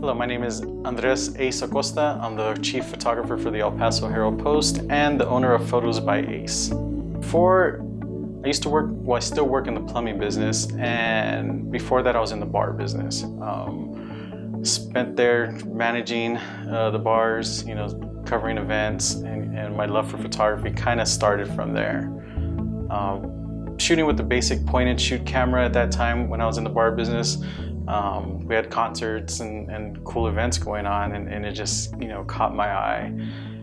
Hello, my name is Andres Ace Acosta. I'm the chief photographer for the El Paso Herald-Post and the owner of Photos by Ace. I used to work, well, I still work in the plumbing business, and before that I was in the bar business. Spent there managing the bars, covering events, and my love for photography kind of started from there. Shooting with the basic point-and-shoot camera at that time when I was in the bar business. We had concerts and cool events going on, and it just caught my eye.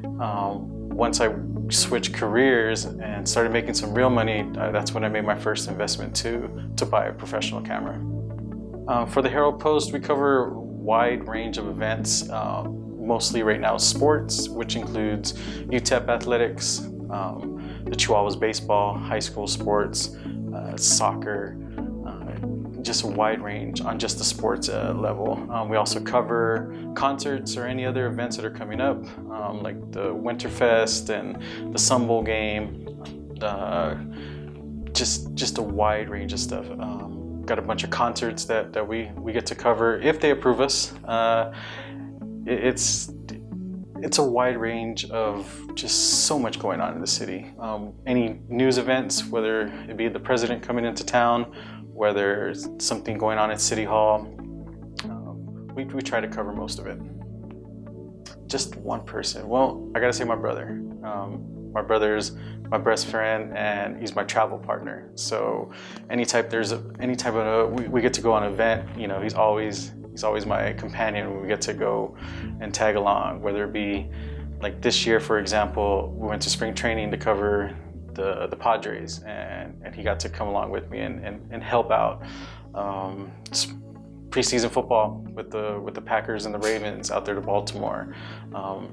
Once I switched careers and started making some real money, that's when I made my first investment to buy a professional camera. For the Herald-Post, we cover a wide range of events, mostly right now sports, which includes UTEP athletics, the Chihuahuas baseball, high school sports, soccer, just a wide range on just the sports level. We also cover concerts or any other events that are coming up, like the Winterfest and the Sun Bowl game, just a wide range of stuff. Got a bunch of concerts that we get to cover if they approve us. It's a wide range of just so much going on in the city. Any news events, whether it be the president coming into town, whether it's something going on at City Hall, we try to cover most of it. Just one person. Well, I gotta say my brother. My brother's my best friend, and he's my travel partner. So any type of we get to go on an event, he's always my companion. We get to go and tag along, whether it be like this year, for example, we went to spring training to cover the Padres, and he got to come along with me and help out. Preseason football with the Packers and the Ravens out there to Baltimore.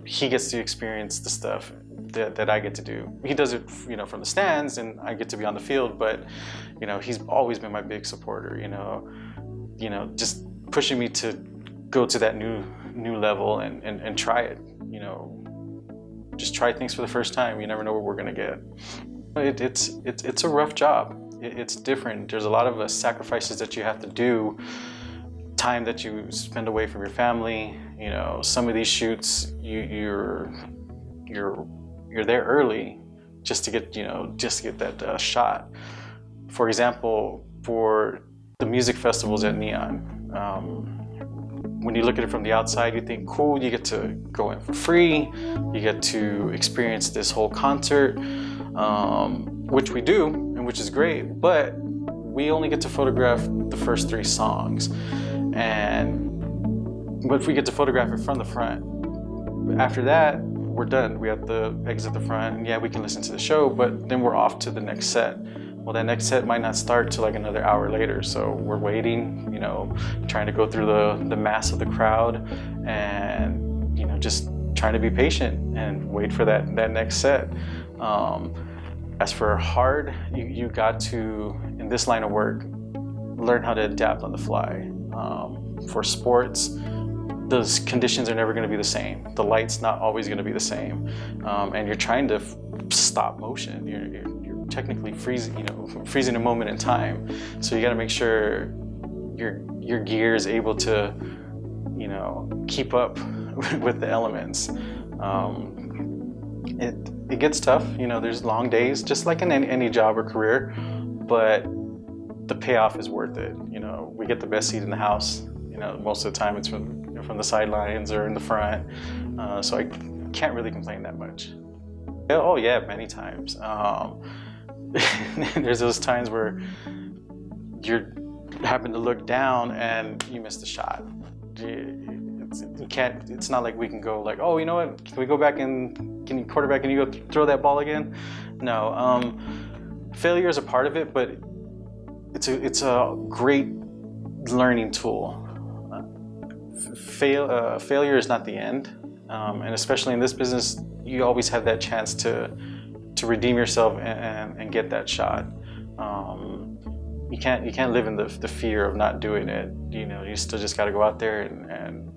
He gets to experience the stuff that I get to do. He does it, from the stands, and I get to be on the field. But he's always been my big supporter. Just pushing me to go to that new level and try it. Just try things for the first time. You never know what we're gonna get. It's a rough job. It's different. There's a lot of sacrifices that you have to do. Time that you spend away from your family. Some of these shoots you're there early just to get that shot. For example, for the music festivals at Neon, when you look at it from the outside, you think, cool, you get to go in for free, you get to experience this whole concert, which we do, and which is great, but we only get to photograph the first 3 songs. But if we get to photograph it from the front, after that, we're done. We have to exit the front, and yeah, we can listen to the show, but then we're off to the next set. Well, that next set might not start till like another hour later, so we're waiting, trying to go through the mass of the crowd, and just trying to be patient and wait for that next set. As for hard, you got to, in this line of work, learn how to adapt on the fly. For sports, those conditions are never going to be the same. The light's not always going to be the same, and you're trying to stop motion. You're technically freezing a moment in time. So you got to make sure your gear is able to, keep up with the elements. It gets tough. There's long days, just like in any job or career, but the payoff is worth it. We get the best seat in the house. Most of the time it's from the sidelines or in the front. So I can't really complain that much. Oh yeah, many times. There's those times where you happen to look down and you miss the shot. You can't. It's not like we can go like, oh, you know what? Can we go back and can you quarterback and you go throw that ball again? No. Failure is a part of it, but it's a great learning tool. Failure is not the end, and especially in this business, you always have that chance to redeem yourself and get that shot. You can't live in the fear of not doing it. You still just got to go out there and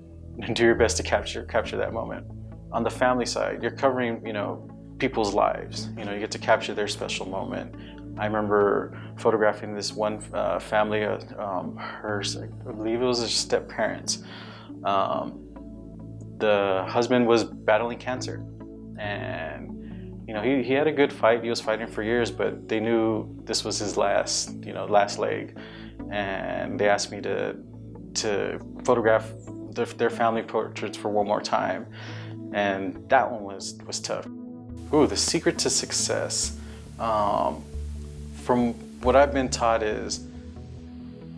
do your best to capture that moment. On the family side, you're covering people's lives. You get to capture their special moment. I remember photographing this one family, I believe it was her step parents. The husband was battling cancer, and he had a good fight. He was fighting for years, but they knew this was his last leg, and they asked me to photograph their family portraits for one more time, and that one was tough. Ooh, the secret to success, from what I've been taught, is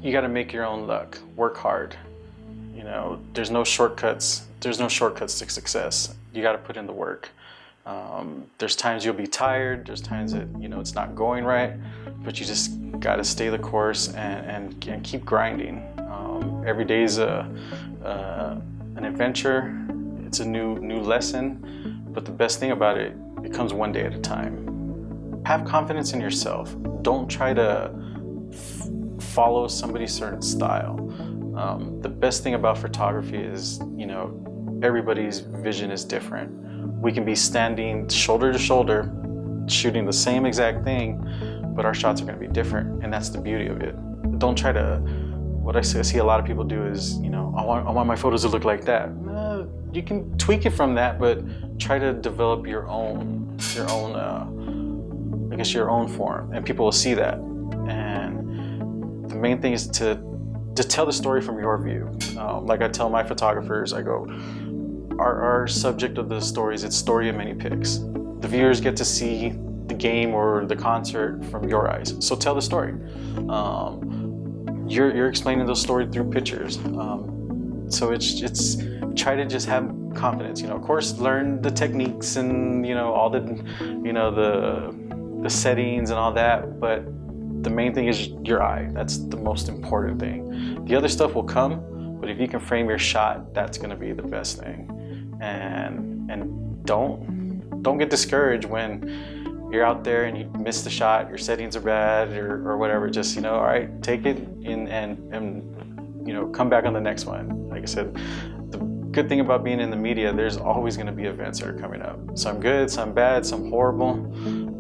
you got to make your own luck. Work hard. There's no shortcuts. There's no shortcuts to success. You got to put in the work. There's times you'll be tired. There's times that it's not going right, but you just got to stay the course and keep grinding. Every day is an adventure. It's a new lesson, but the best thing about it comes one day at a time. Have confidence in yourself. Don't try to follow somebody's certain style. The best thing about photography is, everybody's vision is different. We can be standing shoulder to shoulder, shooting the same exact thing, but our shots are going to be different, and that's the beauty of it. Don't try to, what I see a lot of people do is, I want my photos to look like that. You can tweak it from that, but try to develop your own form, and people will see that. And the main thing is to tell the story from your view. Like I tell my photographers, I go, our subject of the stories, it's story of many pics. The viewers get to see the game or the concert from your eyes. So tell the story. You're explaining the story through pictures. So it's try to just have confidence. Of course, learn the techniques and all the the settings and all that, but the main thing is your eye. That's the most important thing. The other stuff will come, but if you can frame your shot, that's going to be the best thing. And don't get discouraged when you're out there and you miss the shot, your settings are bad or whatever. Just all right, take it in and come back on the next one. Like I said, the good thing about being in the media, there's always going to be events that are coming up. Some good, some bad, some horrible,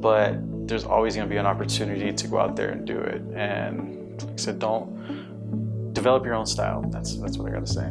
but there's always going to be an opportunity to go out there and do it. And like I said, don't develop your own style. That's what I got to say.